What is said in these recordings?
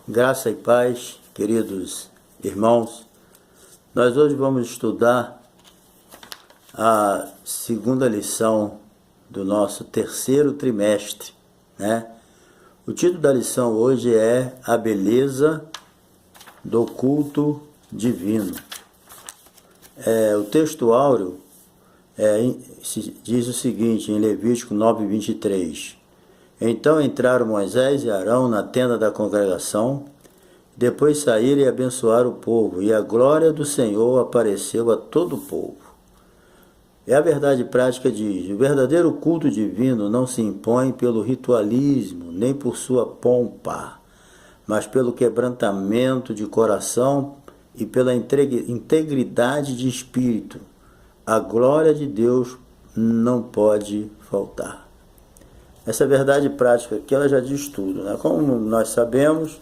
Graça e paz, queridos irmãos. Nós hoje vamos estudar a segunda lição do nosso terceiro trimestre, né? O título da lição hoje é A Beleza do Culto Divino. O texto áureo diz o seguinte, em Levítico 9:23. Então entraram Moisés e Arão na tenda da congregação, depois saíram e abençoaram o povo, e a glória do Senhor apareceu a todo o povo. E a verdade prática diz: o verdadeiro culto divino não se impõe pelo ritualismo, nem por sua pompa, mas pelo quebrantamento de coração e pela integridade de espírito. A glória de Deus não pode faltar. Essa verdade prática aqui, ela já diz tudo, né? Como nós sabemos,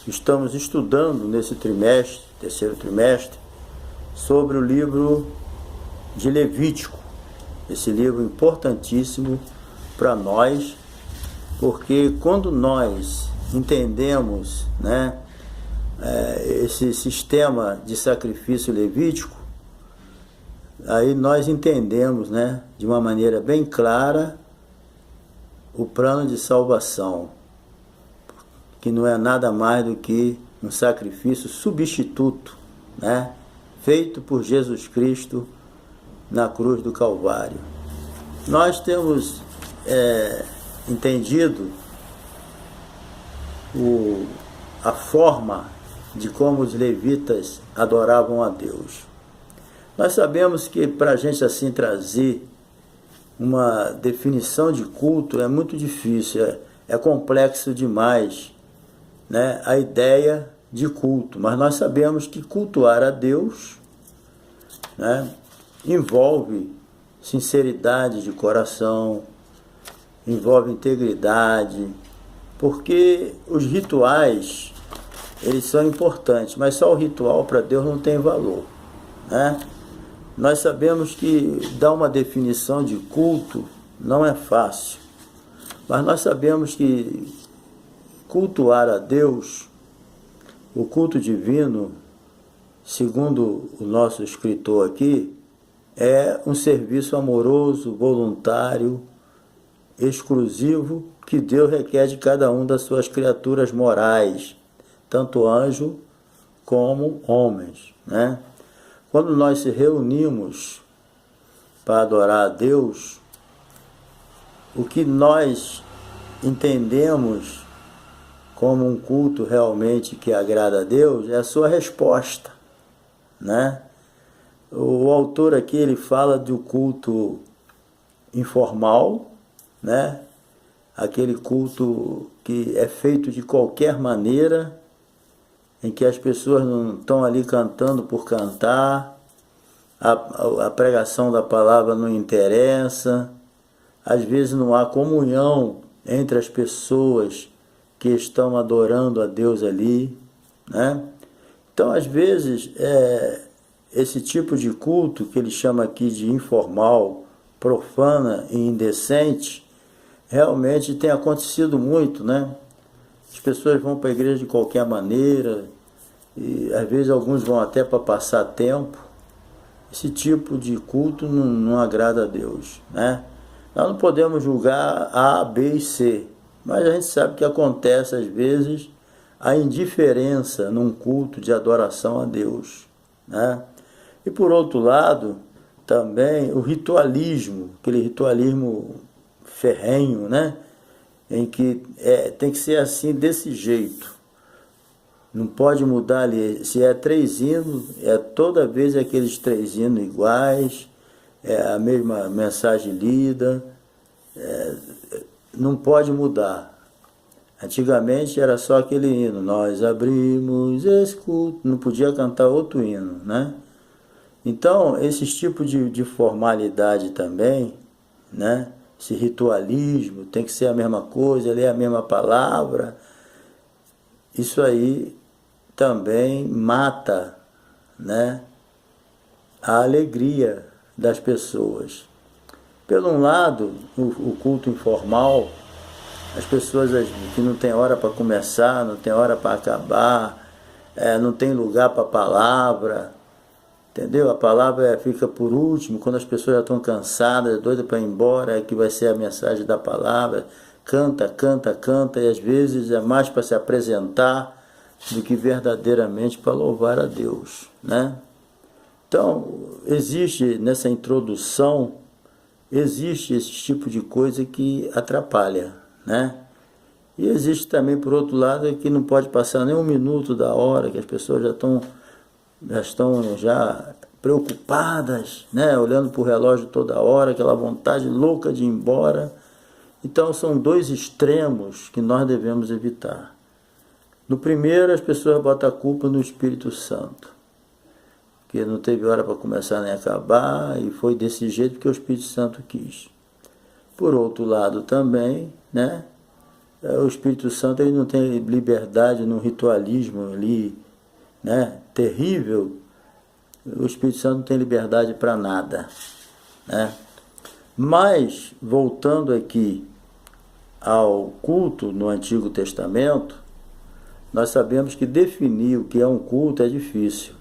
estamos estudando nesse trimestre, terceiro trimestre, sobre o livro de Levítico. Esse livro importantíssimo para nós, porque quando nós entendemos, né, esse sistema de sacrifício levítico, aí nós entendemos, né, de uma maneira bem clara, o plano de salvação, que não é nada mais do que um sacrifício substituto, né, feito por Jesus Cristo na cruz do Calvário. Nós temos entendido a forma de como os levitas adoravam a Deus. Nós sabemos que para a gente assim trazer uma definição de culto é muito difícil, é complexo demais, né, a ideia de culto, mas nós sabemos que cultuar a Deus, né, envolve sinceridade de coração, envolve integridade, porque os rituais, eles são importantes, mas só o ritual para Deus não tem valor, né? Nós sabemos que dar uma definição de culto não é fácil, mas nós sabemos que cultuar a Deus, o culto divino, segundo o nosso escritor aqui, é um serviço amoroso, voluntário, exclusivo, que Deus requer de cada um das suas criaturas morais, tanto anjo como homens, né? Quando nós se reunimos para adorar a Deus, o que nós entendemos como um culto realmente que agrada a Deus é a sua resposta, né? O autor aqui, ele fala do culto informal, né? Aquele culto que é feito de qualquer maneira, em que as pessoas não estão ali cantando por cantar, a pregação da palavra não interessa, às vezes não há comunhão entre as pessoas que estão adorando a Deus ali, né? Então, às vezes, esse tipo de culto, que ele chama aqui de informal, profana e indecente, realmente tem acontecido muito, né? As pessoas vão para a igreja de qualquer maneira, e às vezes alguns vão até para passar tempo. Esse tipo de culto não agrada a Deus, né? Nós não podemos julgar A, B e C, mas a gente sabe que acontece às vezes a indiferença num culto de adoração a Deus, né? E por outro lado, também o ritualismo, aquele ritualismo ferrenho, né? Em que tem que ser assim, desse jeito. Não pode mudar ali. Se é 3 hinos, toda vez aqueles 3 hinos iguais, a mesma mensagem lida, não pode mudar. Antigamente era só aquele hino, nós abrimos esse culto, não podia cantar outro hino, né? Então, esses tipos de formalidade também, né? Esse ritualismo, tem que ser a mesma coisa, ler a mesma palavra, isso aí também mata, né, a alegria das pessoas. Pelo um lado, o culto informal, As pessoas que não tem hora para começar, não tem hora para acabar, não tem lugar para a palavra, entendeu? A palavra fica por último, quando as pessoas já estão cansadas, doidas para ir embora, é que vai ser a mensagem da palavra. Canta, canta, canta, e às vezes é mais para se apresentar do que verdadeiramente para louvar a Deus, né? Então, existe nessa introdução, existe esse tipo de coisa que atrapalha, né? E existe também, por outro lado, que não pode passar nem um minuto da hora, que as pessoas já estão preocupadas, né? Olhando para o relógio toda hora, aquela vontade louca de ir embora. Então, são dois extremos que nós devemos evitar. No primeiro, as pessoas botam a culpa no Espírito Santo, que não teve hora para começar nem acabar, e foi desse jeito que o Espírito Santo quis. Por outro lado também, né, o Espírito Santo ele não tem liberdade no ritualismo ali, né, terrível. O Espírito Santo não tem liberdade para nada, né? Mas, voltando aqui ao culto no Antigo Testamento, nós sabemos que definir o que é um culto é difícil,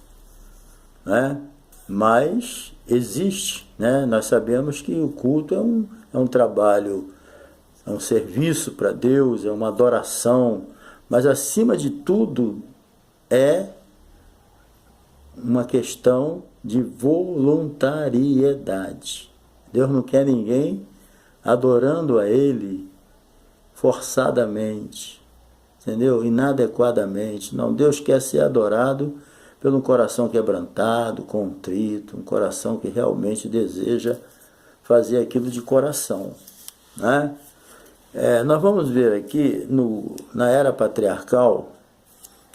né? Mas existe, né? Nós sabemos que o culto é um trabalho, é um serviço para Deus, é uma adoração, mas acima de tudo é uma questão de voluntariedade. Deus não quer ninguém adorando a Ele forçadamente, entendeu? Inadequadamente. Não, Deus quer ser adorado pelo um coração quebrantado, contrito, um coração que realmente deseja fazer aquilo de coração, né? Nós vamos ver aqui, na era patriarcal,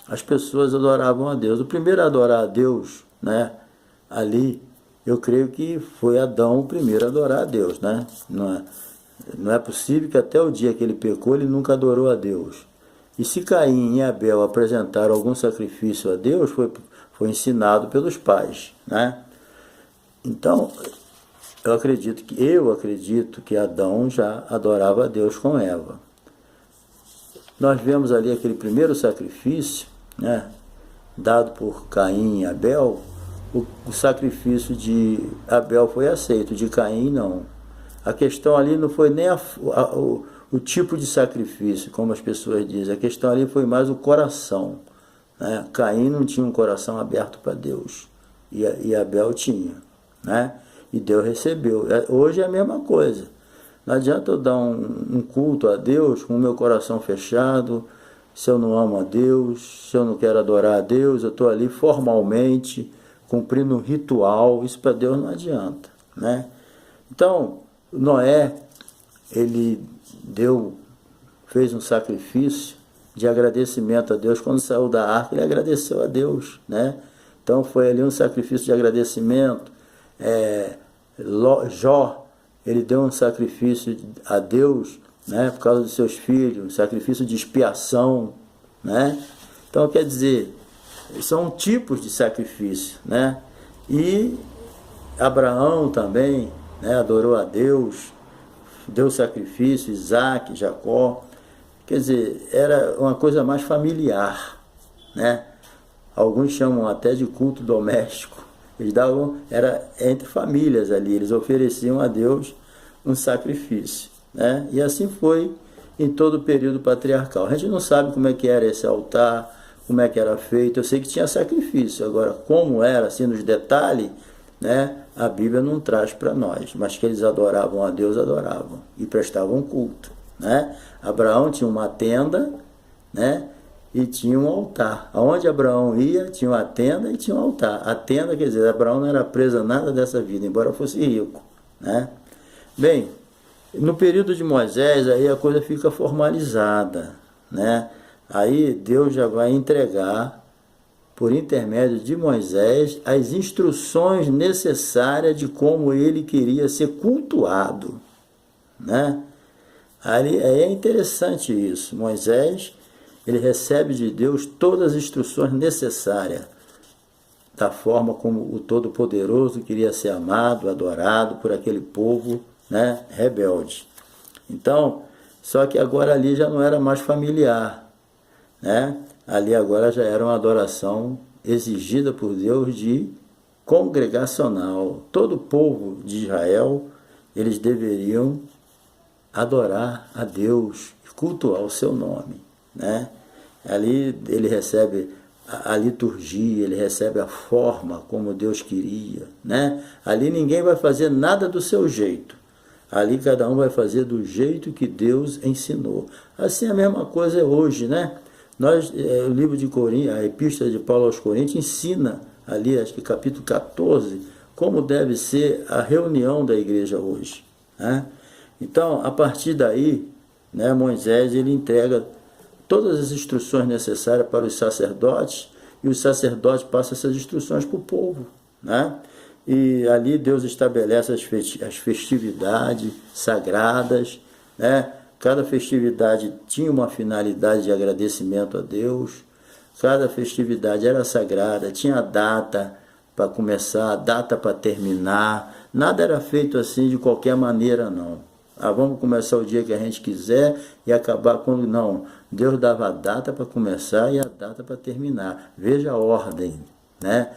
as pessoas adoravam a Deus. O primeiro a adorar a Deus, né, ali, eu creio que foi Adão o primeiro a adorar a Deus, né? Não é possível que até o dia que ele pecou, ele nunca adorou a Deus. E se Caim e Abel apresentaram algum sacrifício a Deus, foi ensinado pelos pais, né? Então, eu acredito que Adão já adorava a Deus com Eva. Nós vemos ali aquele primeiro sacrifício, né, dado por Caim e Abel. O sacrifício de Abel foi aceito, de Caim não. A questão ali não foi nem o tipo de sacrifício, como as pessoas dizem. A questão ali foi mais o coração, né? Caim não tinha um coração aberto para Deus, e Abel tinha, né? E Deus recebeu. Hoje é a mesma coisa. Não adianta eu dar um culto a Deus com o meu coração fechado, se eu não amo a Deus, se eu não quero adorar a Deus, eu estou ali formalmente, cumprindo um ritual. Isso para Deus não adianta, né? Então, Noé, ele fez um sacrifício de agradecimento a Deus. Quando saiu da arca, ele agradeceu a Deus, né? Então foi ali um sacrifício de agradecimento. Jó, ele deu um sacrifício a Deus, né, por causa dos seus filhos, um sacrifício de expiação, né? Então, quer dizer, são tipos de sacrifício, né? E Abraão também, né, adorou a Deus, deu sacrifício, Isaac, Jacó. Quer dizer, era uma coisa mais familiar, né? Alguns chamam até de culto doméstico. Eles era entre famílias ali, eles ofereciam a Deus um sacrifício, né? E assim foi em todo o período patriarcal. A gente não sabe como é que era esse altar, como é que era feito. Eu sei que tinha sacrifício, agora como era, assim, nos detalhes, né, a Bíblia não traz para nós, mas que eles adoravam a Deus, adoravam e prestavam culto, né? Abraão tinha uma tenda, né, e tinha um altar. Aonde Abraão ia, tinha uma tenda e tinha um altar. A tenda, quer dizer, Abraão não era preso a nada dessa vida, embora fosse rico, né? Bem, no período de Moisés, aí a coisa fica formalizada, né? Aí Deus já vai entregar, por intermédio de Moisés, as instruções necessárias de como ele queria ser cultuado, né? Aí é interessante isso. Moisés, ele recebe de Deus todas as instruções necessárias da forma como o Todo-Poderoso queria ser amado, adorado por aquele povo, né, rebelde. Então, Só que agora ali já não era mais familiar, né? Ali agora já era uma adoração exigida por Deus de congregacional. Todo o povo de Israel, eles deveriam adorar a Deus, cultuar o seu nome, né? Ali ele recebe a liturgia, ele recebe a forma como Deus queria, né? Ali ninguém vai fazer nada do seu jeito. Ali cada um vai fazer do jeito que Deus ensinou. Assim a mesma coisa é hoje, né? O livro de Coríntios, a epístola de Paulo aos Coríntios ensina ali, acho que capítulo 14, como deve ser a reunião da igreja hoje, né? Então, a partir daí, né, Moisés ele entrega todas as instruções necessárias para os sacerdotes, e os sacerdotes passam essas instruções para o povo, né? E ali Deus estabelece as festividades sagradas, né? Cada festividade tinha uma finalidade de agradecimento a Deus, cada festividade era sagrada, tinha data para começar, data para terminar, nada era feito assim de qualquer maneira, não. Vamos começar o dia que a gente quiser e acabar quando não. Deus dava a data para começar e a data para terminar. Veja a ordem, né?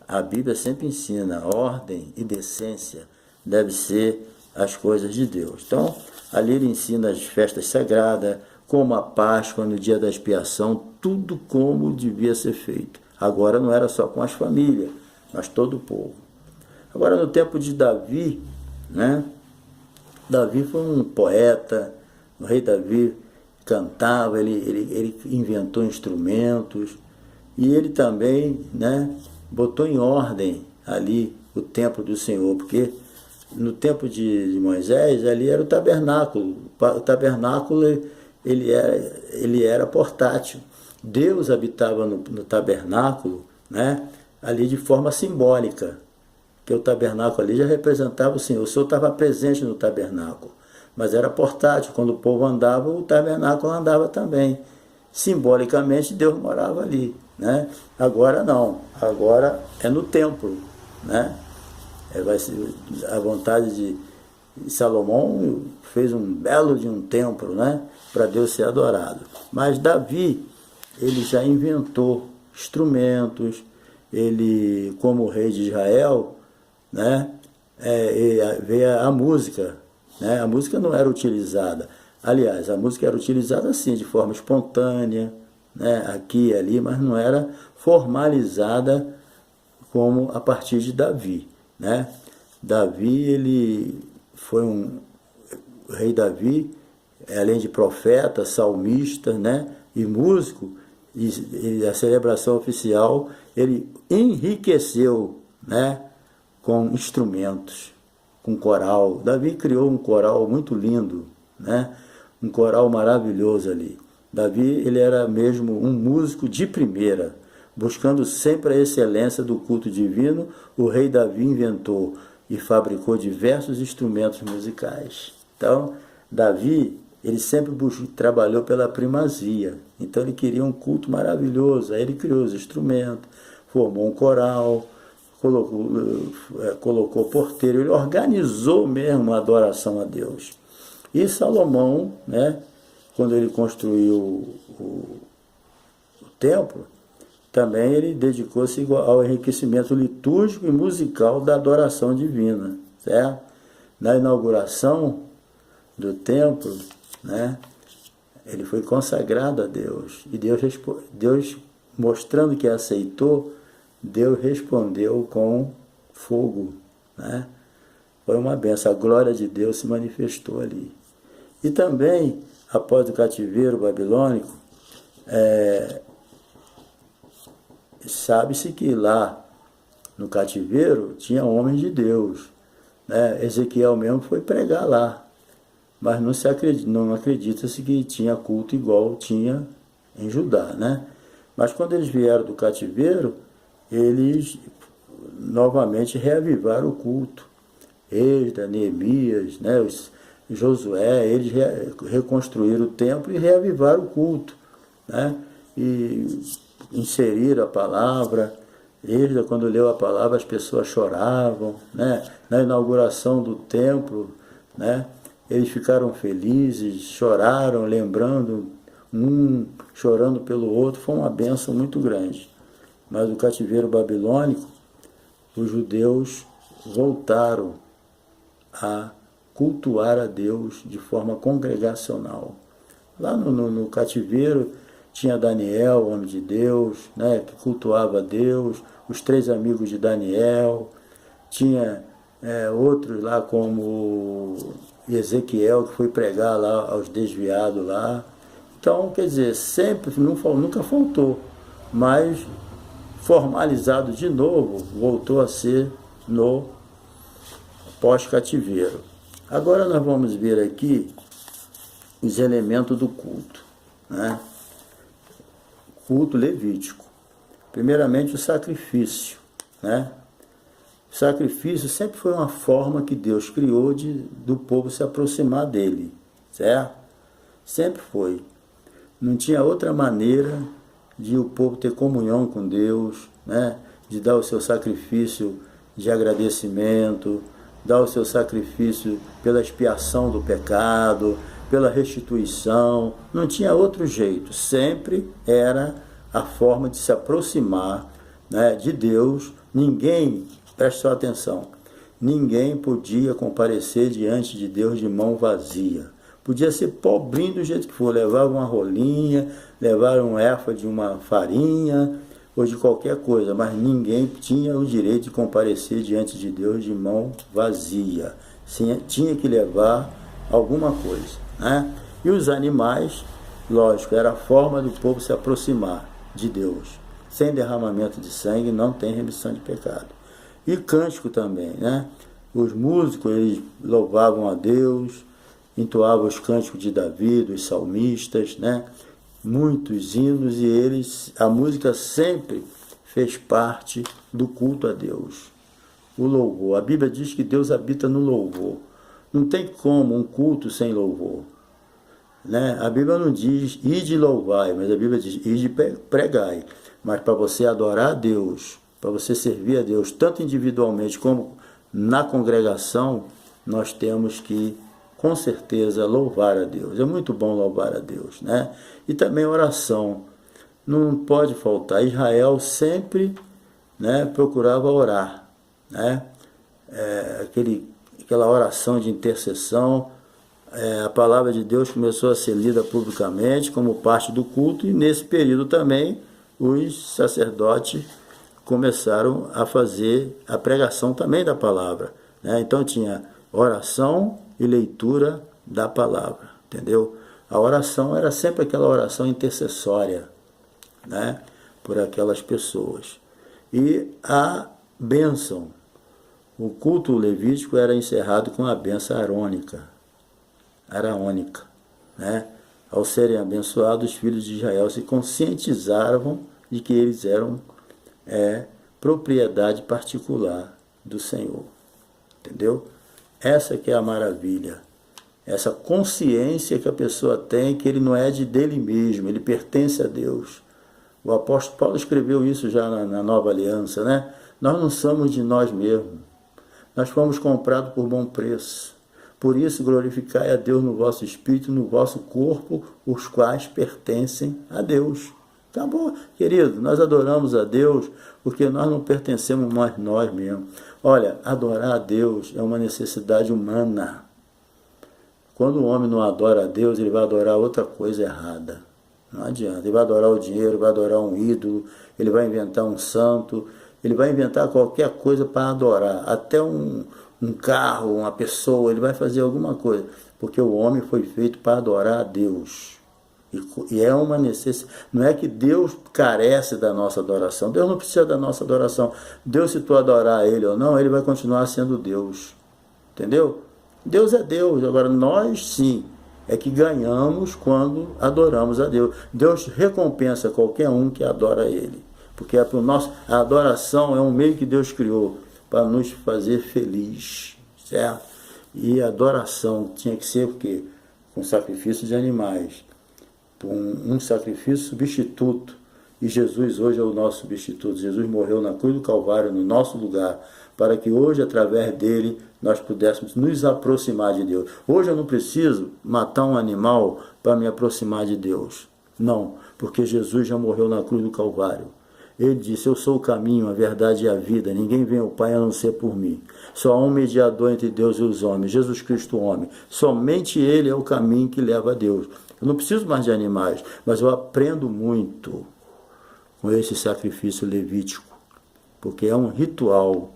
A Bíblia sempre ensina, ordem e decência deve ser as coisas de Deus. Então, ali ele ensina as festas sagradas, como a Páscoa no dia da expiação, tudo como devia ser feito. Agora não era só com as famílias, mas todo o povo. Agora no tempo de Davi, né? Davi foi um poeta, o rei Davi cantava, ele inventou instrumentos, e ele também, né, botou em ordem ali o templo do Senhor, porque no tempo de Moisés, ali era o tabernáculo. O tabernáculo ele era portátil. Deus habitava no tabernáculo, né, ali de forma simbólica, que o tabernáculo ali já representava o Senhor. O Senhor estava presente no tabernáculo, mas era portátil. Quando o povo andava, o tabernáculo andava também. Simbolicamente, Deus morava ali, né? Agora não, agora é no templo, né? Vai ser a vontade de Salomão fez um belo de um templo, né? Para Deus ser adorado. Mas Davi, ele já inventou instrumentos, ele, como rei de Israel, né? Veio a música, né? A música não era utilizada. Aliás, a música era utilizada assim, de forma espontânea, né? Aqui e ali, mas não era formalizada como a partir de Davi, né? Davi, ele foi o rei Davi, além de profeta, salmista, né? E músico, e a celebração oficial, ele enriqueceu, né? Com instrumentos, com coral. Davi criou um coral muito lindo, né? Um coral maravilhoso ali. Davi, ele era mesmo um músico de primeira, buscando sempre a excelência do culto divino. O rei Davi inventou e fabricou diversos instrumentos musicais. Então, Davi, ele sempre trabalhou pela primazia. Então, ele queria um culto maravilhoso. Aí ele criou os instrumentos, formou um coral, colocou porteiro, ele organizou mesmo a adoração a Deus. E Salomão, né, quando ele construiu o templo, também ele dedicou-se ao enriquecimento litúrgico e musical da adoração divina, certo? Na inauguração do templo, né, ele foi consagrado a Deus, e Deus mostrando que aceitou, Deus respondeu com fogo, né? Foi uma benção, a glória de Deus se manifestou ali. E também, após o cativeiro babilônico, sabe-se que lá no cativeiro tinha homens de Deus, né? Ezequiel mesmo foi pregar lá, mas não acredita-se que tinha culto igual tinha em Judá, né? Mas quando eles vieram do cativeiro, eles novamente reavivaram o culto. Esdras, Neemias, né, Josué, eles reconstruíram o templo e reavivaram o culto, né? E inseriram a palavra. Esdras, quando leu a palavra, as pessoas choravam, né? Na inauguração do templo, né? eles ficaram felizes, choraram, lembrando, um chorando pelo outro, foi uma bênção muito grande. Mas o cativeiro babilônico, os judeus voltaram a cultuar a Deus de forma congregacional. Lá no cativeiro tinha Daniel, homem de Deus, né, que cultuava a Deus, os 3 amigos de Daniel, tinha outros lá como Ezequiel, que foi pregar lá aos desviados lá. Então, quer dizer, sempre, nunca faltou, mas formalizado de novo, voltou a ser no pós-cativeiro. Agora nós vamos ver aqui os elementos do culto, né? Culto levítico. Primeiramente o sacrifício, né? O sacrifício sempre foi uma forma que Deus criou do povo se aproximar dele, certo? Sempre foi. Não tinha outra maneira de o povo ter comunhão com Deus, né? De dar o seu sacrifício de agradecimento, dar o seu sacrifício pela expiação do pecado, pela restituição. Não tinha outro jeito. Sempre era a forma de se aproximar, né, de Deus. Ninguém, preste só atenção, ninguém podia comparecer diante de Deus de mão vazia. Podia ser pobrinho do jeito que for, levava uma rolinha, levava um éfa de uma farinha, ou de qualquer coisa, mas ninguém tinha o direito de comparecer diante de Deus de mão vazia. Tinha que levar alguma coisa, né? E os animais, lógico, era a forma do povo se aproximar de Deus. Sem derramamento de sangue não tem remissão de pecado. E cântico também, né? Os músicos, eles louvavam a Deus, entoavam os cânticos de Davi, dos salmistas, né? Muitos hinos, e a música sempre fez parte do culto a Deus. O louvor. A Bíblia diz que Deus habita no louvor. Não tem como um culto sem louvor, né? A Bíblia não diz ide louvai, mas a Bíblia diz ide pregai. Mas para você adorar a Deus, para você servir a Deus, tanto individualmente como na congregação, nós temos que, com certeza, louvar a Deus. É muito bom louvar a Deus, né? E também oração. Não pode faltar. Israel sempre, né, procurava orar, né? Aquela oração de intercessão. A palavra de Deus começou a ser lida publicamente como parte do culto, e nesse período também os sacerdotes começaram a fazer a pregação também da palavra, né? Então tinha oração e leitura da palavra, entendeu? A oração era sempre aquela oração intercessória, né, por aquelas pessoas. E a bênção, o culto levítico era encerrado com a bênção araônica, né? Ao serem abençoados, os filhos de Israel se conscientizavam de que eles eram propriedade particular do Senhor, entendeu? Essa que é a maravilha, essa consciência que a pessoa tem que ele não é dele mesmo, ele pertence a Deus. O apóstolo Paulo escreveu isso já na Nova Aliança, né? Nós não somos de nós mesmos, nós fomos comprados por bom preço. Por isso glorificai a Deus no vosso espírito, no vosso corpo, os quais pertencem a Deus. Acabou, querido, nós adoramos a Deus porque nós não pertencemos mais nós mesmos. Olha, adorar a Deus é uma necessidade humana. Quando o homem não adora a Deus, ele vai adorar outra coisa errada. Não adianta. Ele vai adorar o dinheiro, vai adorar um ídolo, ele vai inventar um santo, ele vai inventar qualquer coisa para adorar. Até um carro, uma pessoa, ele vai fazer alguma coisa. Porque o homem foi feito para adorar a Deus. E é uma necessidade. Não é que Deus carece da nossa adoração. Deus não precisa da nossa adoração. Deus, se tu adorar Ele ou não, Ele vai continuar sendo Deus. Entendeu? Deus é Deus. Agora, nós sim, é que ganhamos quando adoramos a Deus. Deus recompensa qualquer um que adora Ele. Porque a adoração é um meio que Deus criou para nos fazer feliz. Certo? E a adoração tinha que ser o quê? Com sacrifício de animais. Um sacrifício substituto E Jesus hoje é o nosso substituto. Jesus morreu na cruz do Calvário no nosso lugar, para que hoje, através dele, nós pudéssemos nos aproximar de Deus. Hoje eu não preciso matar um animal para me aproximar de Deus. Não, porque Jesus já morreu na cruz do Calvário. Ele disse, eu sou o caminho, a verdade e a vida. Ninguém vem ao Pai a não ser por mim. Só há um mediador entre Deus e os homens, Jesus Cristo, o homem. Somente Ele é o caminho que leva a Deus. Eu não preciso mais de animais, mas eu aprendo muito com esse sacrifício levítico, porque é um ritual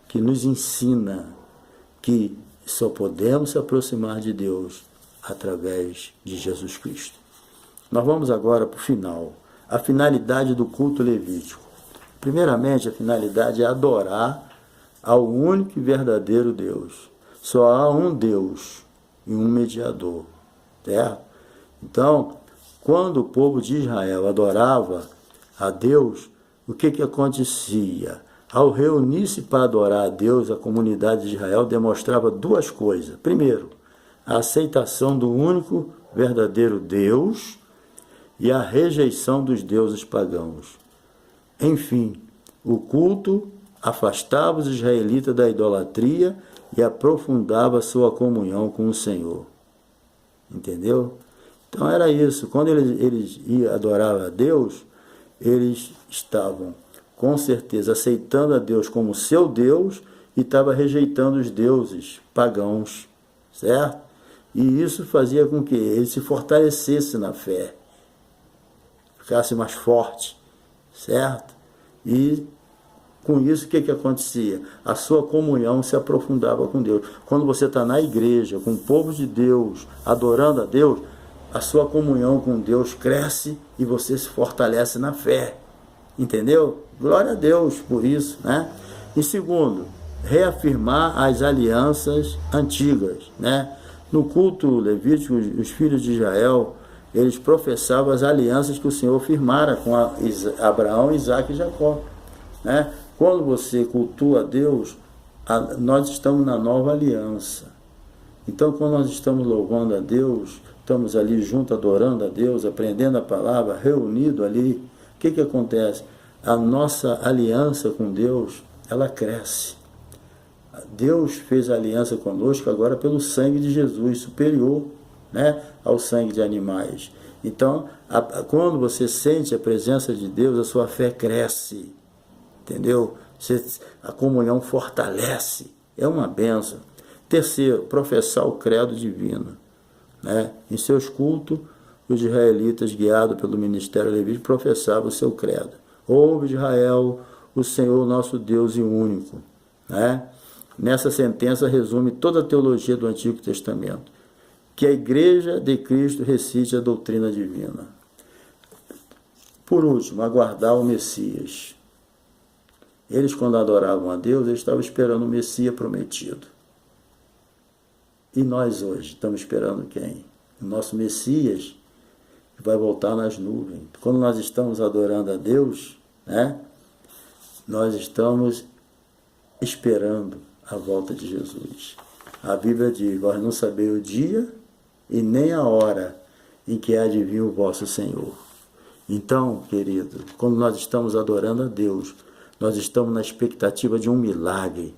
que nos ensina que só podemos se aproximar de Deus através de Jesus Cristo. Nós vamos agora para o final. A finalidade do culto levítico. Primeiramente, a finalidade é adorar ao único e verdadeiro Deus. Só há um Deus e um mediador. Certo? Então, quando o povo de Israel adorava a Deus, o que acontecia? Ao reunir-se para adorar a Deus, a comunidade de Israel demonstrava duas coisas. Primeiro, a aceitação do único verdadeiro Deus e a rejeição dos deuses pagãos. Enfim, o culto afastava os israelitas da idolatria e aprofundava sua comunhão com o Senhor. Entendeu? Então era isso. Quando eles iam adorar a Deus, eles estavam, com certeza, aceitando a Deus como seu Deus e estavam rejeitando os deuses pagãos. Certo? E isso fazia com que ele se fortalecesse na fé, ficasse mais forte, certo? E com isso o que acontecia? A sua comunhão se aprofundava com Deus. Quando você está na igreja, com o povo de Deus, adorando a Deus, a sua comunhão com Deus cresce e você se fortalece na fé. Entendeu? Glória a Deus por isso, né? E segundo, reafirmar as alianças antigas, né? No culto levítico, os filhos de Israel, eles professavam as alianças que o Senhor firmara com Abraão, Isaque e Jacó. Né? Quando você cultua a Deus, nós estamos na nova aliança. Então, quando nós estamos louvando a Deus, estamos ali junto, adorando a Deus, aprendendo a palavra, reunido ali, o que acontece? A nossa aliança com Deus, ela cresce. Deus fez a aliança conosco agora pelo sangue de Jesus, superior, né, ao sangue de animais. Então, quando você sente a presença de Deus, a sua fé cresce, entendeu? A comunhão fortalece, é uma bênção. Terceiro, professar o credo divino, né? Em seus cultos, os israelitas, guiados pelo ministério levítico, professavam o seu credo. Ouve, Israel, o Senhor nosso Deus e único, né? Nessa sentença resume toda a teologia do Antigo Testamento. Que a igreja de Cristo recite a doutrina divina. Por último, aguardar o Messias. Eles, quando adoravam a Deus, eles estavam esperando o Messias prometido. E nós hoje estamos esperando quem? O nosso Messias, que vai voltar nas nuvens. Quando nós estamos adorando a Deus, né, nós estamos esperando a volta de Jesus. A Bíblia diz, vós não sabeis o dia e nem a hora em que há de vir o vosso Senhor. Então, querido, quando nós estamos adorando a Deus, nós estamos na expectativa de um milagre,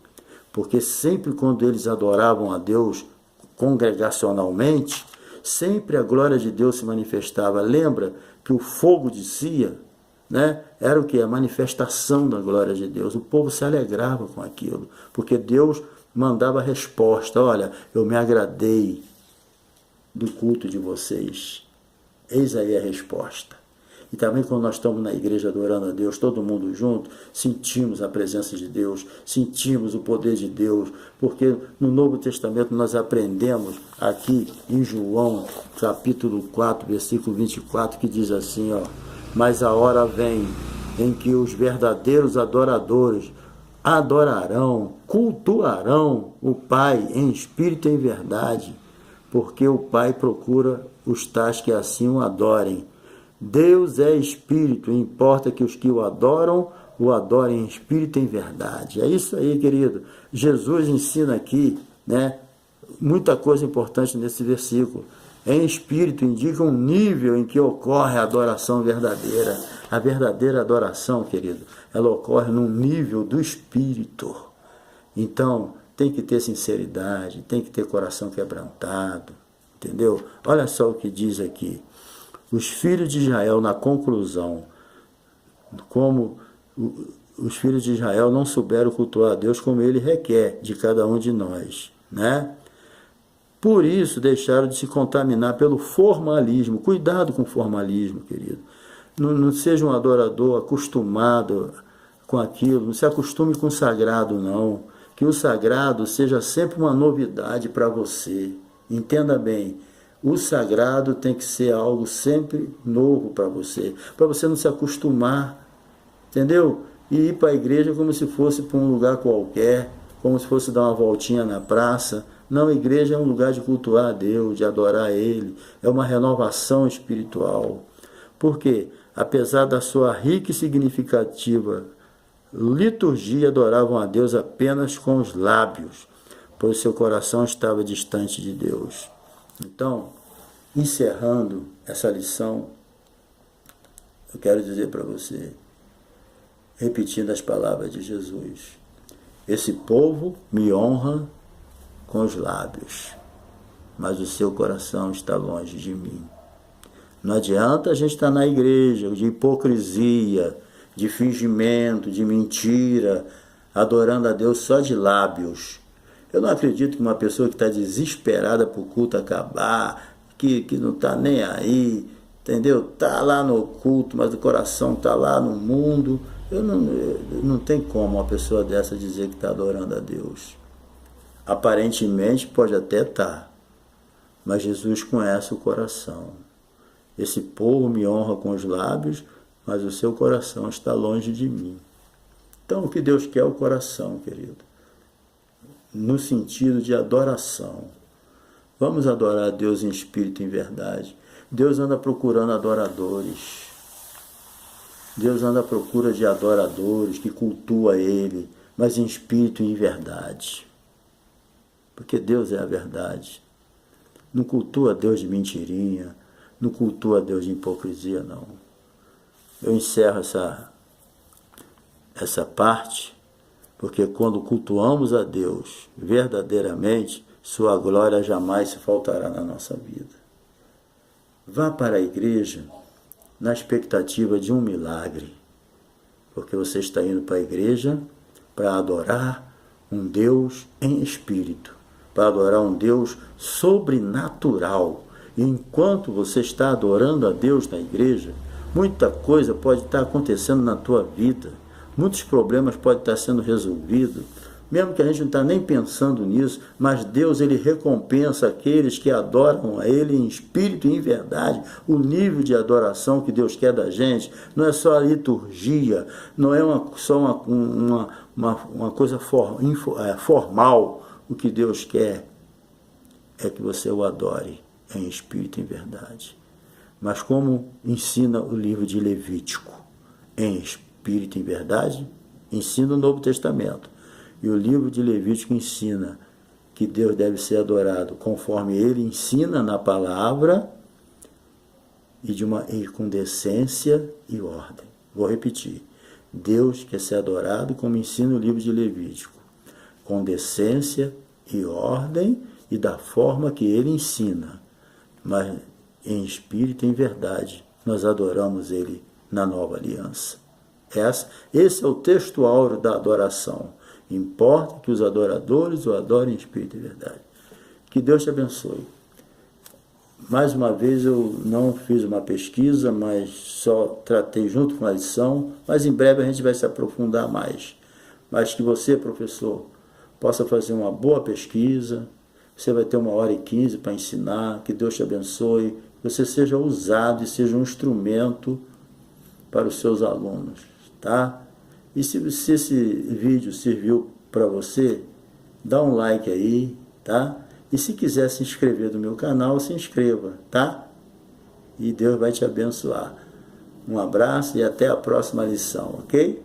porque sempre quando eles adoravam a Deus congregacionalmente, sempre a glória de Deus se manifestava. Lembra que o fogo descia, né? Era o que? A manifestação da glória de Deus. O povo se alegrava com aquilo, porque Deus mandava a resposta. Olha, eu me agradei do culto de vocês. Eis aí a resposta. E também quando nós estamos na igreja adorando a Deus, todo mundo junto, sentimos a presença de Deus, sentimos o poder de Deus, porque no Novo Testamento nós aprendemos aqui em João, capítulo 4, versículo 24, que diz assim, ó, mas a hora vem em que os verdadeiros adoradores adorarão, cultuarão o Pai em espírito e em verdade, porque o Pai procura os tais que assim o adorem. Deus é espírito, e importa que os que o adorem em espírito e em verdade. É isso aí, querido. Jesus ensina aqui, né, muita coisa importante nesse versículo. em espírito indica um nível em que ocorre a adoração verdadeira. A verdadeira adoração, querido, ela ocorre num nível do espírito. Então, tem que ter sinceridade, tem que ter coração quebrantado, entendeu? Olha só o que diz aqui. Os filhos de Israel, na conclusão, como os filhos de Israel não souberam cultuar a Deus como ele requer de cada um de nós, né? Por isso deixaram de se contaminar pelo formalismo. Cuidado com o formalismo, querido. Não seja um adorador acostumado com aquilo, não se acostume com o sagrado, não. Que o sagrado seja sempre uma novidade para você. Entenda bem, o sagrado tem que ser algo sempre novo para você não se acostumar, entendeu? E ir para a igreja como se fosse para um lugar qualquer, como se fosse dar uma voltinha na praça. Não, a igreja é um lugar de cultuar a Deus, de adorar a Ele, é uma renovação espiritual. Por quê? Apesar da sua rica e significativa liturgia, adoravam a Deus apenas com os lábios, pois seu coração estava distante de Deus. Então, encerrando essa lição, eu quero dizer para você, repetindo as palavras de Jesus: esse povo me honra com os lábios, mas o seu coração está longe de mim. Não adianta a gente estar na igreja de hipocrisia, de fingimento, de mentira, adorando a Deus só de lábios. Eu não acredito que uma pessoa que está desesperada para o culto acabar, que não está nem aí, entendeu? Está lá no culto, mas o coração está lá no mundo. Não tem como uma pessoa dessa dizer que está adorando a Deus. Aparentemente pode até estar, mas Jesus conhece o coração. Esse povo me honra com os lábios, mas o seu coração está longe de mim. Então, o que Deus quer é o coração, querido, no sentido de adoração. Vamos adorar a Deus em espírito e em verdade. Deus anda procurando adoradores. Deus anda à procura de adoradores que cultuam Ele, mas em espírito e em verdade. Porque Deus é a verdade. Não cultua a Deus de mentirinha, não cultua a Deus de hipocrisia, não. Eu encerro essa parte, porque quando cultuamos a Deus verdadeiramente, sua glória jamais se faltará na nossa vida. Vá para a igreja na expectativa de um milagre, porque você está indo para a igreja para adorar um Deus em espírito, para adorar um Deus sobrenatural. E enquanto você está adorando a Deus na igreja, muita coisa pode estar acontecendo na tua vida, muitos problemas podem estar sendo resolvidos, mesmo que a gente não está nem pensando nisso, mas Deus, Ele recompensa aqueles que adoram a Ele em espírito e em verdade. O nível de adoração que Deus quer da gente não é só a liturgia, não é só uma coisa formal. O que Deus quer é que você o adore em espírito e em verdade. Mas como ensina o livro de Levítico, em espírito e em verdade, ensina o Novo Testamento. E o livro de Levítico ensina que Deus deve ser adorado conforme Ele ensina na palavra e com decência e ordem. Vou repetir. Deus quer ser adorado como ensina o livro de Levítico, com decência e ordem e da forma que Ele ensina. Mas em espírito e em verdade, nós adoramos Ele na nova aliança. Esse é o texto áureo da adoração. Importa que os adoradores o adorem em espírito e verdade. Que Deus te abençoe. Mais uma vez, eu não fiz uma pesquisa, mas só tratei junto com a lição, mas em breve a gente vai se aprofundar mais. Mas que você, professor, possa fazer uma boa pesquisa. Você vai ter 1h15 para ensinar. Que Deus te abençoe. Que você seja usado e seja um instrumento para os seus alunos, tá? E se esse vídeo serviu para você, dá um like aí, tá? E se quiser se inscrever no meu canal, se inscreva, tá? E Deus vai te abençoar. Um abraço e até a próxima lição, ok?